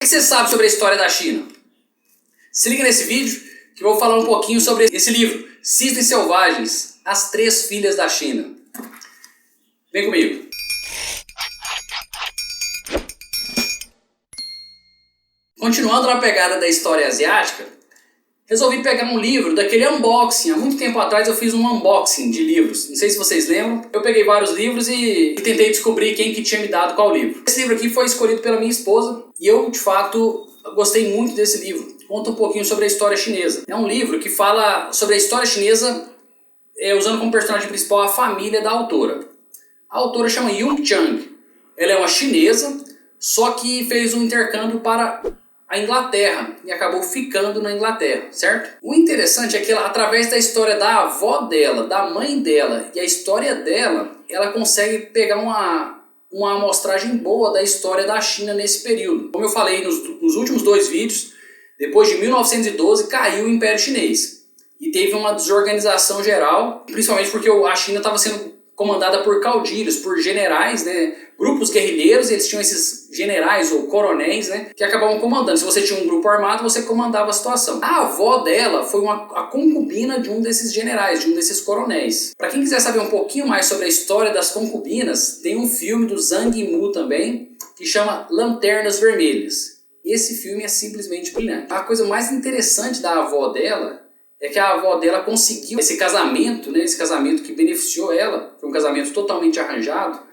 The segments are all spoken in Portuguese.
você sabe sobre a história da China? Se liga nesse vídeo que eu vou falar um pouquinho sobre esse livro, Cisnes Selvagens, As Três Filhas da China. Vem comigo. Continuando na pegada da história asiática, resolvi pegar um livro daquele unboxing. Há muito tempo atrás eu fiz um unboxing de livros. Não sei se vocês lembram. Eu peguei vários livros e tentei descobrir quem que tinha me dado qual livro. Esse livro aqui foi escolhido pela minha esposa e eu, de fato, gostei muito desse livro. Conta um pouquinho sobre a história chinesa. É um livro que fala sobre a história chinesa usando como personagem principal a família da autora. A autora chama Yung Chang. Ela é uma chinesa, só que fez um intercâmbio para a Inglaterra e acabou ficando na Inglaterra, certo? O interessante é que ela, através da história da avó dela, da mãe dela e a história dela, ela consegue pegar uma amostragem boa da história da China nesse período. Como eu falei nos últimos dois vídeos, depois de 1912 caiu o Império Chinês e teve uma desorganização geral, principalmente porque a China estava sendo comandada por caudilhos, por generais, né? Grupos guerrilheiros, eles tinham esses generais ou coronéis, né? Que acabavam comandando. Se você tinha um grupo armado, você comandava a situação. A avó dela foi a concubina de um desses generais, de um desses coronéis. Para quem quiser saber um pouquinho mais sobre a história das concubinas, tem um filme do Zhang Yimou também, que chama Lanternas Vermelhas. Esse filme é simplesmente brilhante. A coisa mais interessante da avó dela é que a avó dela conseguiu esse casamento, né? Esse casamento que beneficiou ela, foi um casamento totalmente arranjado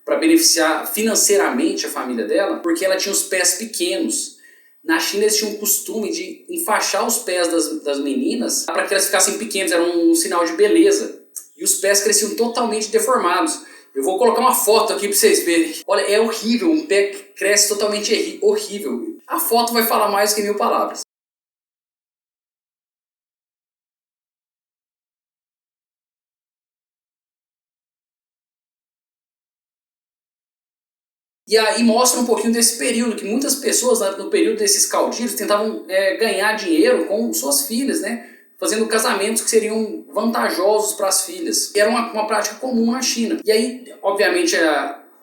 para beneficiar financeiramente a família dela, porque ela tinha os pés pequenos. Na China eles tinham o costume de enfaixar os pés das meninas para que elas ficassem pequenas, era um sinal de beleza. E os pés cresciam totalmente deformados. Eu vou colocar uma foto aqui para vocês verem. Olha, é horrível, um pé que cresce totalmente horrível. A foto vai falar mais do que 1000 palavras. E aí mostra um pouquinho desse período, que muitas pessoas no período desses caudilhos tentavam ganhar dinheiro com suas filhas, né? Fazendo casamentos que seriam vantajosos para as filhas. E era uma prática comum na China. E aí, obviamente,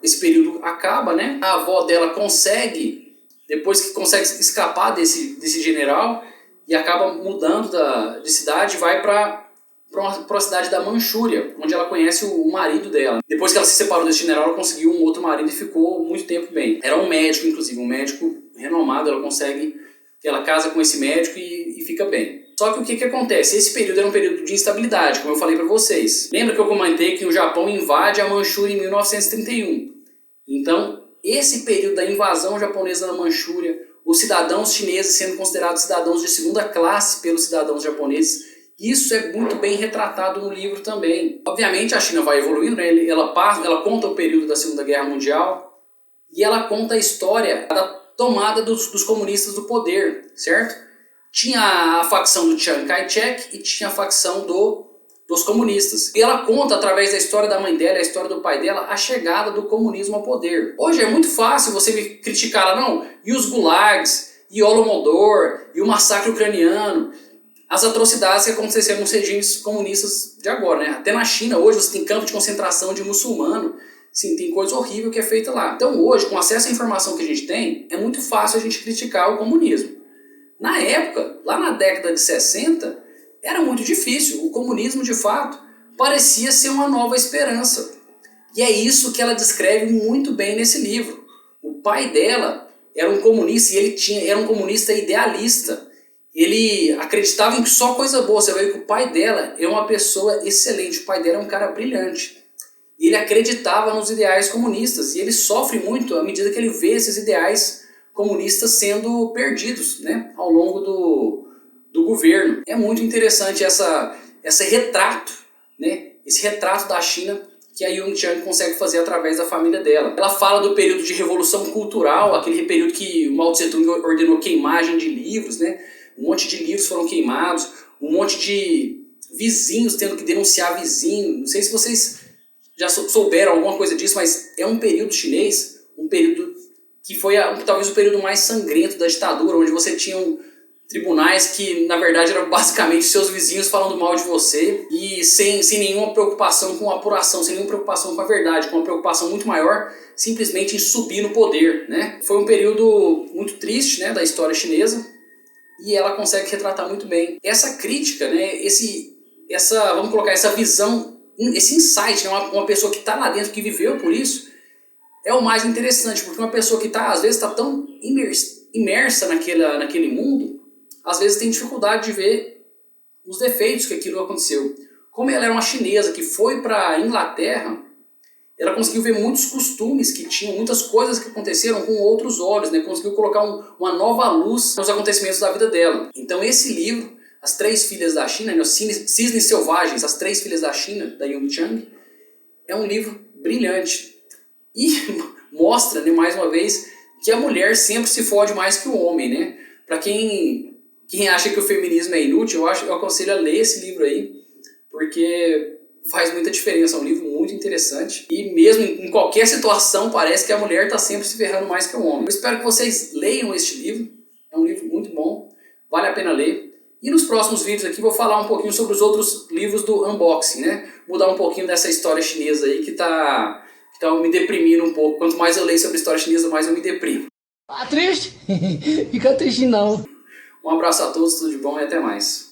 esse período acaba, né? A avó dela consegue, depois que consegue escapar desse general, e acaba mudando de cidade, vai para a cidade da Manchúria, onde ela conhece o marido dela. Depois que ela se separou desse general, ela conseguiu um outro marido e ficou muito tempo bem. Era um médico, inclusive, um médico renomado. Ela casa com esse médico e fica bem. Só que o que acontece? Esse período era um período de instabilidade, como eu falei para vocês. Lembra que eu comentei que o Japão invade a Manchúria em 1931? Então, esse período da invasão japonesa na Manchúria, os cidadãos chineses sendo considerados cidadãos de segunda classe pelos cidadãos japoneses, isso é muito bem retratado no livro também. Obviamente a China vai evoluindo, né? Ela conta o período da Segunda Guerra Mundial e ela conta a história da tomada dos comunistas do poder, certo? Tinha a facção do Chiang Kai-shek e tinha a facção dos comunistas. E ela conta, através da história da mãe dela e a história do pai dela, a chegada do comunismo ao poder. Hoje é muito fácil você me criticar lá, não, e os gulags, e Holodomor, e o massacre ucraniano, as atrocidades que aconteceram nos regimes comunistas de agora, né? Até na China hoje você tem campo de concentração de muçulmano, sim, tem coisa horrível que é feita lá. Então hoje, com acesso à informação que a gente tem, é muito fácil a gente criticar o comunismo. Na época, lá na década de 60, era muito difícil. O comunismo, de fato, parecia ser uma nova esperança. E é isso que ela descreve muito bem nesse livro. O pai dela era um comunista e era um comunista idealista. Ele acreditava em só coisa boa. Você vê que o pai dela é uma pessoa excelente. O pai dela é um cara brilhante. E ele acreditava nos ideais comunistas. E ele sofre muito à medida que ele vê esses ideais comunistas sendo perdidos, né, ao longo do governo. É muito interessante esse retrato, né, esse retrato da China que a Yung Chang consegue fazer através da família dela. Ela fala do período de revolução cultural, aquele período que o Mao Tse-tung ordenou queimagem de livros, né? Um monte de livros foram queimados, um monte de vizinhos tendo que denunciar vizinho. Não sei se vocês já souberam alguma coisa disso, mas é um período chinês, um período que foi talvez o período mais sangrento da ditadura, onde você tribunais que na verdade eram basicamente seus vizinhos falando mal de você e sem nenhuma preocupação com a apuração, sem nenhuma preocupação com a verdade, com uma preocupação muito maior simplesmente em subir no poder, né? Foi um período muito triste, né, da história chinesa e ela consegue retratar muito bem essa crítica, né, vamos colocar essa visão, esse insight, né, uma pessoa que está lá dentro, que viveu por isso, é o mais interessante, porque uma pessoa que às vezes está tão imersa naquele mundo, às vezes tem dificuldade de ver os defeitos que aquilo aconteceu. Como ela era uma chinesa que foi para a Inglaterra, ela conseguiu ver muitos costumes que tinham, muitas coisas que aconteceram com outros olhos, né? Conseguiu colocar uma nova luz nos acontecimentos da vida dela. Então esse livro, As Três Filhas da China, né? Os Cisnes Selvagens, As Três Filhas da China, da Yung Chang, é um livro brilhante. E mostra, né, mais uma vez, que a mulher sempre se fode mais que o homem, né? Para quem acha que o feminismo é inútil, eu aconselho a ler esse livro aí, porque faz muita diferença, é um livro muito interessante e mesmo em qualquer situação parece que a mulher está sempre se ferrando mais que o homem. Eu espero que vocês leiam este livro, é um livro muito bom, vale a pena ler. E nos próximos vídeos aqui vou falar um pouquinho sobre os outros livros do unboxing, né? Mudar um pouquinho dessa história chinesa aí que tá me deprimindo um pouco. Quanto mais eu leio sobre a história chinesa, mais eu me deprimo. Tá triste? Fica triste não. Um abraço a todos, tudo de bom e até mais.